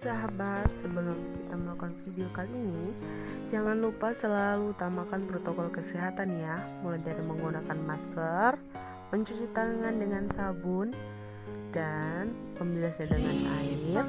sahabat, sebelum kita melakukan video kali ini, jangan lupa selalu utamakan protokol kesehatan ya, mulai dari menggunakan masker, mencuci tangan dengan sabun, dan membilasnya dengan air.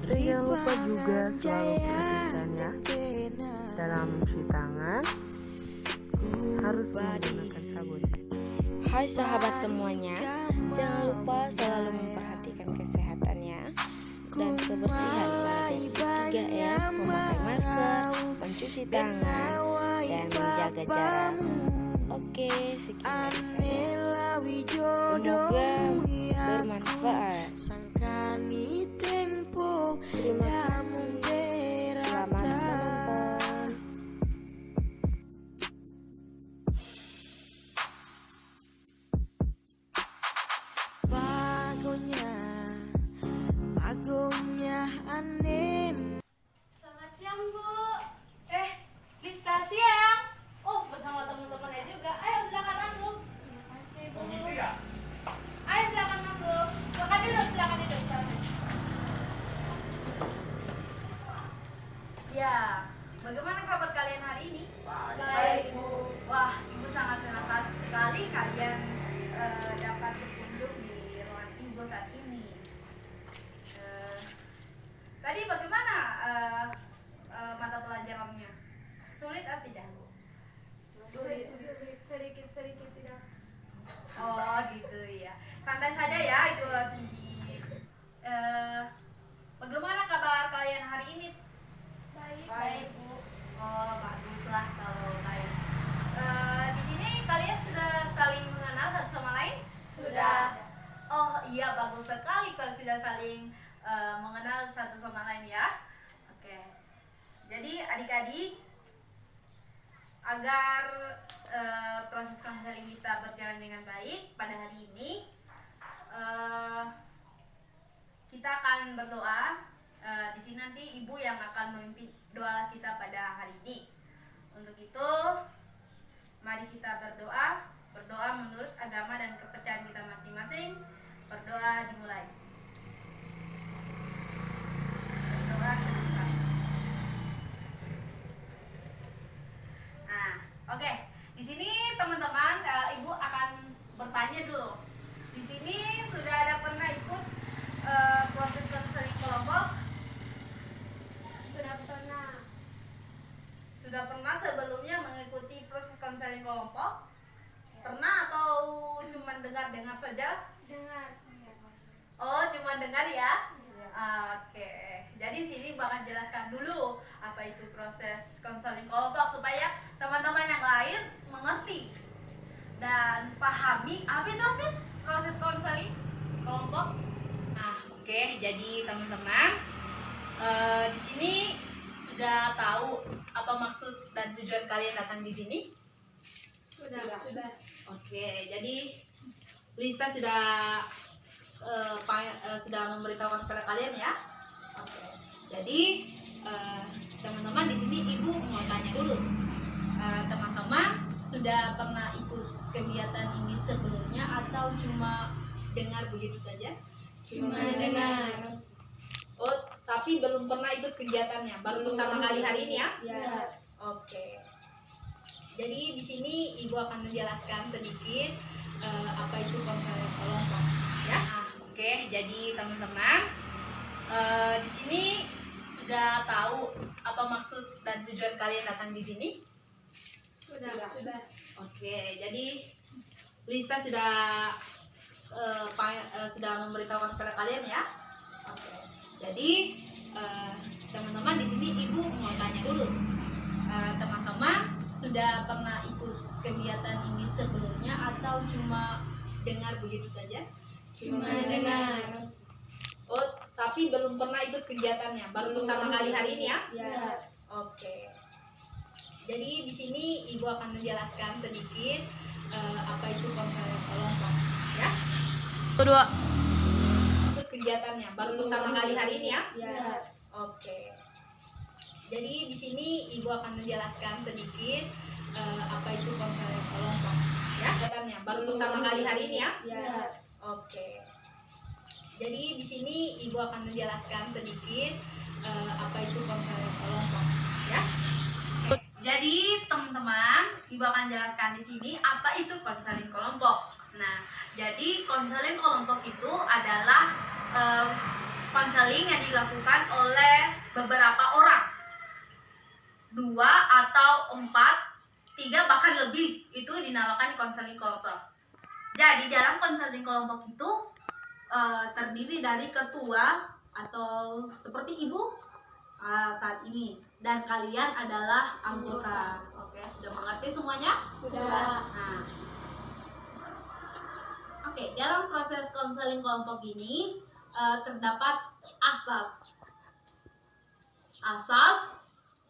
Dan jangan lupa juga selalu perhatikan ya, dalam mencuci tangan harus menggunakan sabun. Hai sahabat semuanya, jangan lupa selalu memperhatikan kesehatannya dan kebersihan mulai dari 3M, memakai masker, mencuci tangan, dan menjaga jarak. Oke, sekian dari saya. Semoga bermanfaat. Terima kasih. Selamat menonton. Pagonya aneh. Selamat siang, Bu. Lista siang. Oh, bersama teman-temannya juga. Ayo silakan masuk. Terima kasih, Bu. Ayo silakan masuk. Silakan duduk, silakan duduk, silakan. Ya, bagaimana kabar kalian hari ini? Baik, Bu. Wah, Ibu sangat senang sekali kalian dapat berkunjung di ruangan Ibu saat ini. Tadi bagaimana mata pelajarannya? Sulit atau tidak? Sulit. Sedikit tidak. Oh gitu ya. Santai saja ya itu bagaimana kabar kalian hari ini? Baik, Bu. Oh baguslah kalau baik. Di sini kalian sudah saling mengenal satu sama lain? Sudah. Oh iya, bagus sekali kalau sudah saling mengenal satu sama lain ya. Oke. Jadi adik-adik, agar proses konseling kita berjalan dengan baik pada hari ini, kita akan berdoa. Di sini nanti Ibu yang akan memimpin doa kita pada hari ini. Untuk itu, mari kita berdoa menurut agama dan kepercayaan kita masing-masing. Berdoa dimulai. Berdoa sebentar. Nah, oke. Di sini teman-teman, Ibu akan bertanya dulu. Di sini sudah ada pernah ikut proses konseling kelompok? Sudah pernah sebelumnya mengikuti proses konseling kelompok? Pernah atau cuma dengar-dengar saja? Dengar. Oh, cuma dengar ya? Oke. Jadi sini bakal jelaskan dulu apa itu proses konseling kelompok supaya teman-teman yang lain mengerti dan pahami apa itu sih proses konseling kelompok. Nah, oke. Jadi teman-teman di sini sudah tahu apa maksud dan tujuan kalian datang di sini? Sudah. Oke, jadi Lista sudah memberitahukan kepada kalian ya. Oke. Jadi teman-teman di sini Ibu mau tanya dulu. Teman-teman sudah pernah ikut kegiatan ini sebelumnya atau cuma dengar begitu saja? Cuma dengar. Oh, tapi belum pernah ikut kegiatannya. Baru pertama kali hari ini ya? Ya. Oke. Jadi di sini Ibu akan menjelaskan sedikit apa itu konseling kelompok, ya. Oke. Jadi teman-teman di sini sudah tahu apa maksud dan tujuan kalian datang di sini? Sudah. Oke. Jadi Lista sudah memberitahukan kepada kalian ya. Oke. Jadi teman-teman di sini Ibu mau tanya dulu. Teman-teman sudah pernah ikut kegiatan ini sebelumnya atau cuma dengar begitu saja? Cuma dengar. Oh, tapi belum pernah ikut kegiatannya. Baru pertama kali hari ini ya? Ya. Oke. Jadi di sini Ibu akan menjelaskan sedikit apa itu konseling kelompok, ya. Kedua. Ikut kegiatannya. Baru pertama kali hari ini ya? Ya. Oke. Jadi di sini Ibu akan menjelaskan sedikit apa itu konseling kelompok, ya. Kegiatannya. Baru pertama kali hari ini ya? Ya. Oke. Jadi di sini Ibu akan menjelaskan sedikit apa itu konseling kelompok, ya. Oke. Jadi teman-teman, Ibu akan jelaskan di sini apa itu konseling kelompok. Nah, jadi konseling kelompok itu adalah konseling yang dilakukan oleh beberapa orang, 2 atau 4, 3 bahkan lebih, itu dinamakan konseling kelompok. Jadi dalam konseling kelompok itu terdiri dari ketua atau seperti Ibu saat ini, dan kalian adalah anggota. Oke, sudah mengerti semuanya? Sudah. Nah, oke, dalam proses konseling kelompok ini terdapat asas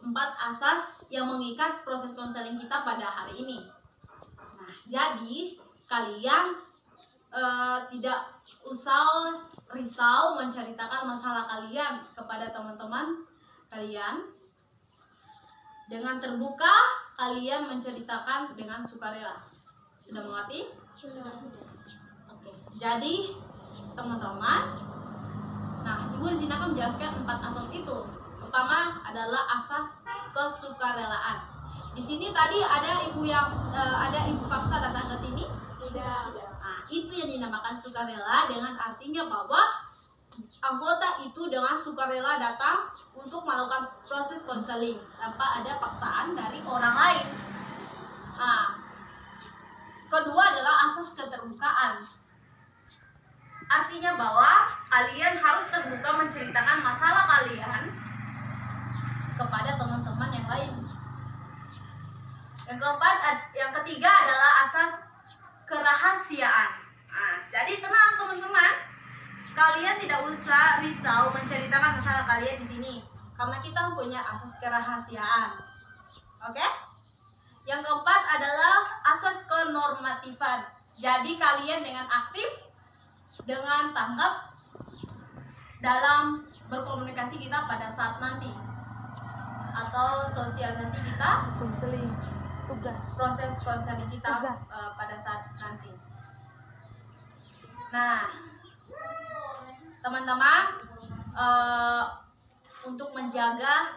4 asas yang mengikat proses konseling kita pada hari ini. Nah, jadi kalian tidak usah risau menceritakan masalah kalian kepada teman-teman kalian. Dengan terbuka, kalian menceritakan dengan sukarela. Sudah mengerti? Sudah. Oke. Jadi, teman-teman, nah, Ibu di sini akan menjelaskan 4 asas itu. Pertama adalah asas kesukarelaan. Di sini tadi ada ibu paksa datang ke sini? Tidak. Nah, itu yang dinamakan sukarela, dengan artinya bahwa anggota itu dengan sukarela datang untuk melakukan proses konseling tanpa ada paksaan dari orang lain. Nah, kedua adalah asas keterbukaan. Artinya bahwa kalian harus terbuka menceritakan masalah kalian kepada teman-teman yang lain. Yang ketiga adalah asas kerahasiaan. Nah, jadi tenang teman-teman, kalian tidak usah risau menceritakan masalah kalian di sini, karena kita punya asas kerahasiaan. Oke? Yang keempat adalah asas kenormatifan. Jadi kalian dengan aktif, dengan tanggap dalam berkomunikasi kita pada saat nanti, atau sosialisasi kita, konseling tugas. proses konseling kita Tugas. pada saat nanti. Nah, teman-teman, untuk menjaga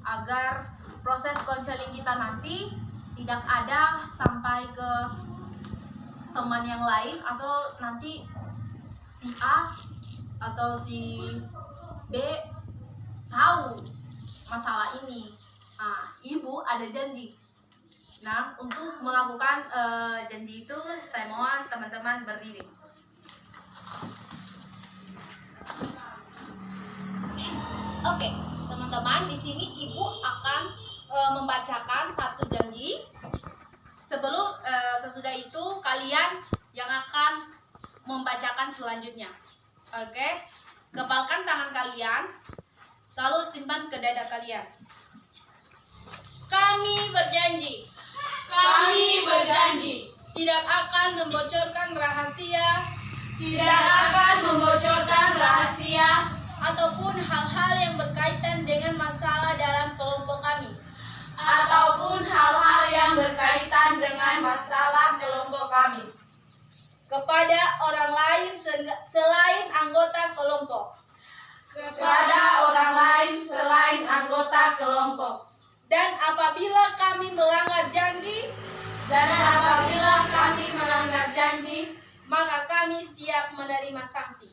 agar proses konseling kita nanti tidak ada sampai ke teman yang lain, atau nanti si A atau si B tahu masalah ini. Nah, Ibu ada janji. Nah, untuk melakukan janji itu, saya mohon teman-teman berdiri. Oke, teman-teman, di sini Ibu akan membacakan satu janji. Sebelum sesudah itu kalian yang akan membacakan selanjutnya. Oke, kepalkan tangan kalian, lalu simpan ke dada kalian. Kami berjanji. Kami berjanji Tidak akan membocorkan rahasia ataupun hal-hal yang berkaitan dengan masalah dalam kelompok kami kepada orang lain selain anggota kelompok. Dan apabila kami melanggar janji, maka kami siap menerima sanksi.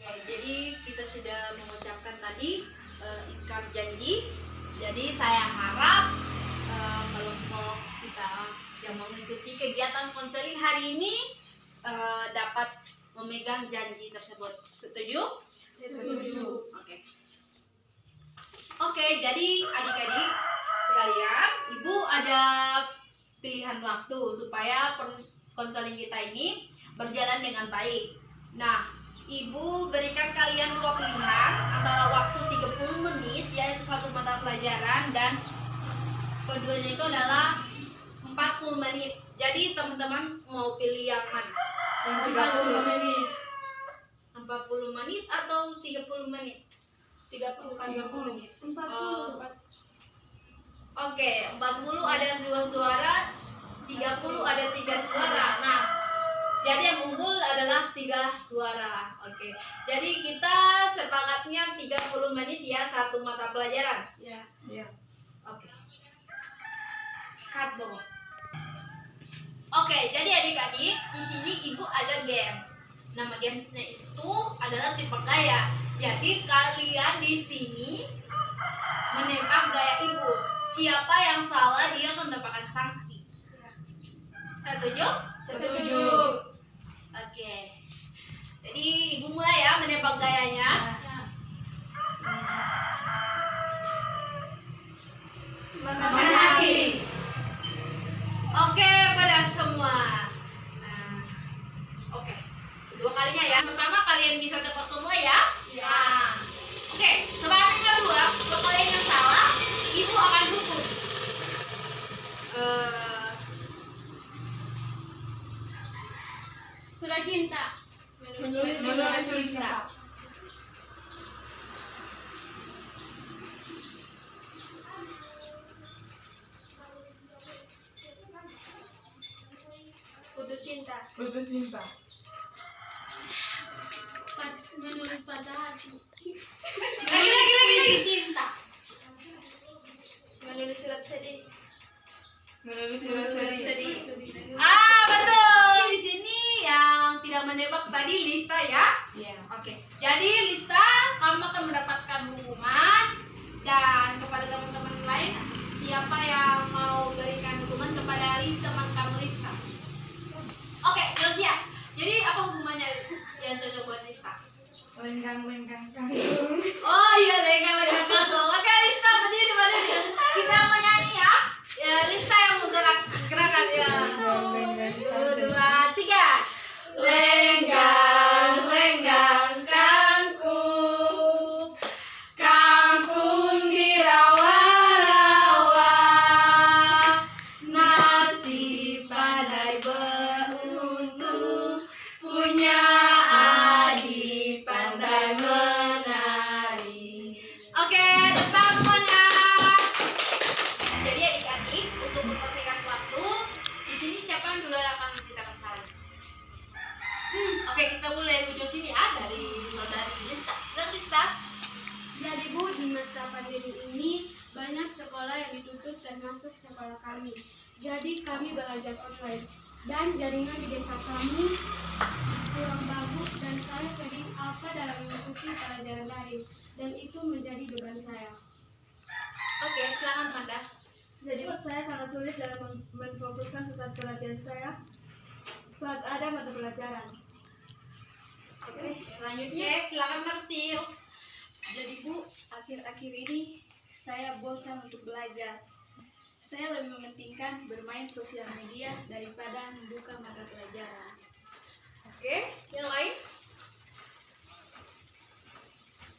Oke, jadi kita sudah mengucapkan tadi ikrar janji. Jadi saya harap kelompok kita yang mengikuti kegiatan konseling hari ini dapat memegang janji tersebut. Setuju? Setuju. Oke, jadi adik-adik sekalian, Ibu ada pilihan waktu supaya proses konseling kita ini berjalan dengan baik. Nah, Ibu berikan kalian 2 pilihan antara waktu 30 menit, yaitu 1 mata pelajaran, dan keduanya itu adalah 40 menit. Jadi teman-teman mau pilih yang mana? 30 menit. 40 menit atau 30 menit? 30 menit. 40. Oke, 40 ada 2 suara, 30 30 ada 3 suara. Nah, jadi yang unggul adalah 3 suara. Oke. Jadi kita sepakatnya 30 menit ya satu mata pelajaran. Ya. Oke. Cut dong. Oke, jadi adik-adik, di sini ibu ada games. Nama gamesnya itu adalah tipe gaya. Jadi kalian di sini menebak gaya ibu. Siapa yang salah dia mendapatkan sanksi. Setuju? Setuju. Oke. Jadi ibu mulai ya menebak gayanya. Makan hati. Oke, pada semua. Nah, oke. Kedua kalinya ya. Pertama kalian bisa tebak semua ya. Ya. Nah, oke. Tebakan kedua, kalau kalian yang salah, ibu akan hukum. Sudah cinta. Menulis cinta. Putus cinta. Putus cinta. Menulis patah hati. Lagi cinta. Menulis surat sedih. Menulis surat sedih. Ah, betul. Di sini yang tidak menebak tadi Lista ya. Iya. Oke. Jadi Lista, kamu akan mendapatkan hukuman dan kepada teman-teman lain siapa yang mau berikan hukuman kepada teman kamu Lista. Oke, siap. Jadi apa hukumannya yang cocok buat Lista? Lenggang kangkung. Oh iya, lengkap kantong. Oke, Lista berdiri pada kita menyanyi ya. Ya, Lista yang gerakan ya. 1, 2, 3. Lenggang kangkung, kangkung di rawa-rawa, nasi pandai beruntung, punya adik pandai menari. Oke, tetap semuanya. Jadi adik-adik, untuk mempersingkat waktu, di sini siapa yang duluan akan menceritakan salahnya? Oke, kita mulai ujung sini ya, dari saudari Lista. Lista. Jadi Bu, di masa pandemi ini banyak sekolah yang ditutup termasuk sekolah kami. Jadi kami belajar online dan jaringan di desa kami kurang bagus dan saya sering apa dalam mengikuti pelajaran daring dan itu menjadi beban saya. Oke, silakan Panda. Jadi Bu, saya sangat sulit dalam memfokuskan pusat perhatian saya saat ada mata pelajaran. Oke, selanjutnya silakan Marsil. Jadi Bu, akhir-akhir ini saya bosan untuk belajar. Saya lebih mementingkan bermain sosial media daripada membuka mata pelajaran. Oke, yang lain?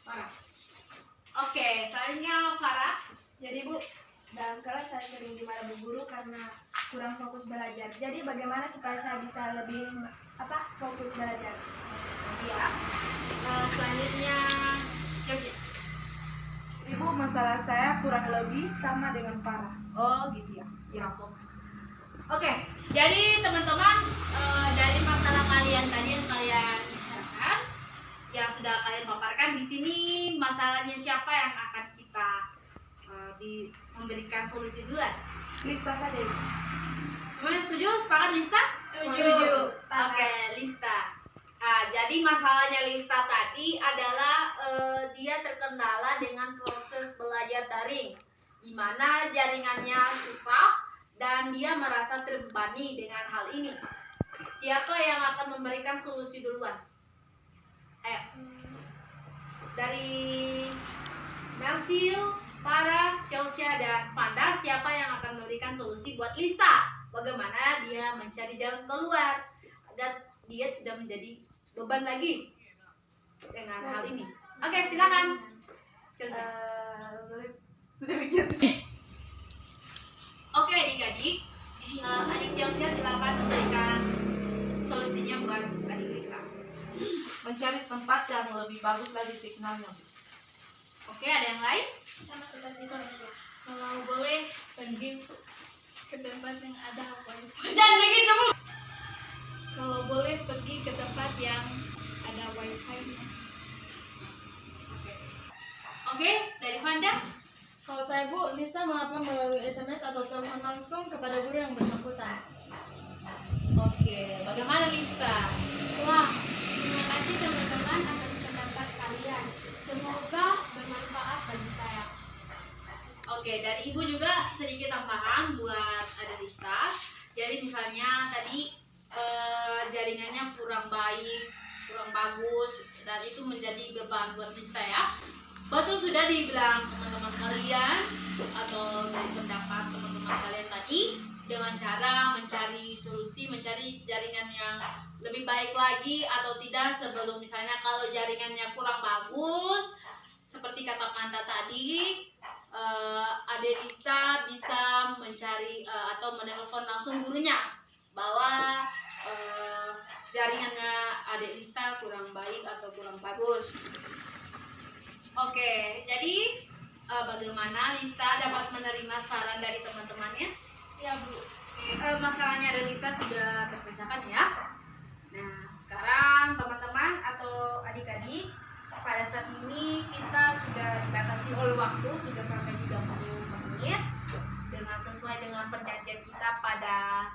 Farah. Oke, selanjutnya Farah. Jadi Bu, dalam kelas saya sering dimarahi bu guru karena kurang fokus belajar. Jadi bagaimana supaya saya bisa lebih fokus belajar? Ya. Selanjutnya Chelsea. Ibu, masalah saya kurang lebih sama dengan Farah. Oh gitu ya, kurang fokus. Oke, jadi teman-teman dari masalah kalian tadi yang kalian bicarakan, yang sudah kalian paparkan di sini, masalahnya siapa yang akan kita memberikan solusi duluan? Lista saja, Ibu. Semuanya setuju? Sepakat Lista? Setuju. Oke, Lista. Nah, jadi masalahnya Lista tadi adalah dia terkendala dengan proses belajar daring, di mana jaringannya susah dan dia merasa terbebani dengan hal ini. Siapa yang akan memberikan solusi duluan? Ayo. Dari Melsil, Farah, Chelsea, dan Fanda, siapa yang akan memberikan solusi buat Lista? Bagaimana dia mencari jalan keluar dan dia tidak menjadi beban lagi dengan hal ini. Oke, silakan. Chelsea. Oke, adik-adik, adik Chelsea silakan memberikan solusinya buat adik Lista. Mencari tempat yang lebih bagus lagi signalnya. Oke, ada yang lain? Sama seperti Tasya. Kalau boleh pergi ke tempat tempat yang ada wifi. Jangan begitu, Bu. Kalau boleh pergi ke tempat yang ada wifi-nya. Oke, dari Fanda. Kalau saya Bu, Lista melapor melalui SMS atau telepon langsung kepada guru yang bersangkutan. Oke, bagaimana Lista? Wah, terima kasih teman-teman atas pendapat kalian. Semoga bermanfaat bagi saya. Oke, dari Ibu juga sedikit tambahan buat ada Lista. Jadi misalnya tadi jaringannya kurang baik, kurang bagus, dan itu menjadi beban buat Lista ya. Betul sudah dibilang teman-teman kalian atau dari pendapat teman-teman kalian tadi dengan cara mencari solusi, mencari jaringan yang lebih baik lagi atau tidak sebelum misalnya kalau jaringannya kurang bagus seperti kata Panda tadi, Adik Lista bisa mencari atau menelpon langsung gurunya bahwa jaringannya Adik Lista kurang baik atau kurang bagus. Oke, jadi bagaimana Lista dapat menerima saran dari teman-temannya? Ya Bu. Masalahnya ada Lista sudah terpecahkan ya. Nah, sekarang teman-teman atau adik-adik, pada saat ini kita sudah dibatasi oleh waktu, sudah sampai 30 menit dengan sesuai dengan perjanjian kita pada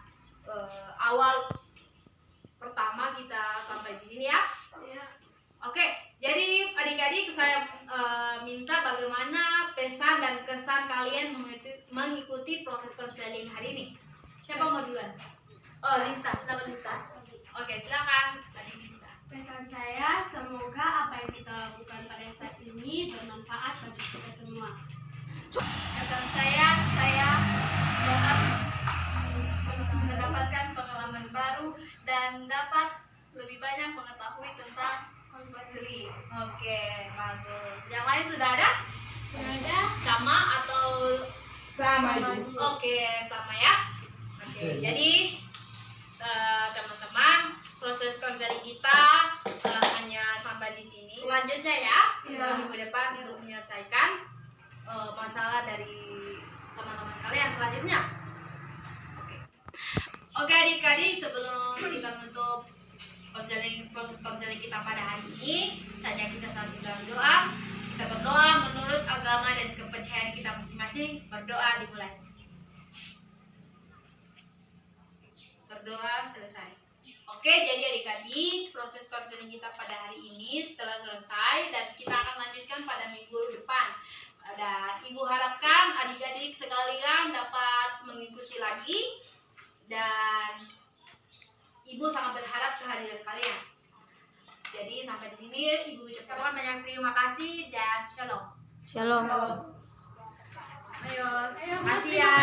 awal pertama kita sampai di sini ya. Ya. Oke, jadi adik-adik saya minta bagaimana pesan dan kesan kalian mengikuti proses konseling hari ini. Siapa mau duluan? Oh, Lista, silakan Lista. Oke, silakan adik Lista. Pesan saya, semoga apa yang kita lakukan pada saat ini bermanfaat bagi kita semua. Pesan saya dapat mendapatkan pengalaman baru dan dapat lebih banyak mengetahui tentang konseling. Oke, bagus. Yang lain sudah ada? Sudah ada? Sama atau Sama Oke, sama ya. Oke, jadi teman-teman, proses konseling kita hanya sampai di sini. Selanjutnya ya, minggu depan untuk menyelesaikan masalah dari teman-teman kalian selanjutnya. Oke adik-adik, sebelum kita menutup proses konseling kita pada hari ini, saja kita satu dalam doa. Kita berdoa menurut agama dan kepercayaan kita masing-masing. Berdoa dimulai. Berdoa selesai. Oke, jadi adik-adik, proses konseling kita pada hari ini telah selesai dan kita akan lanjutkan pada minggu depan. Dan Ibu harapkan adik-adik sekalian dapat mengikuti lagi dan Ibu sangat berharap kehadiran kalian. Jadi sampai di sini Ibu ucapkan banyak terima kasih dan shalom. Shalom. Ayo, terima kasih ya.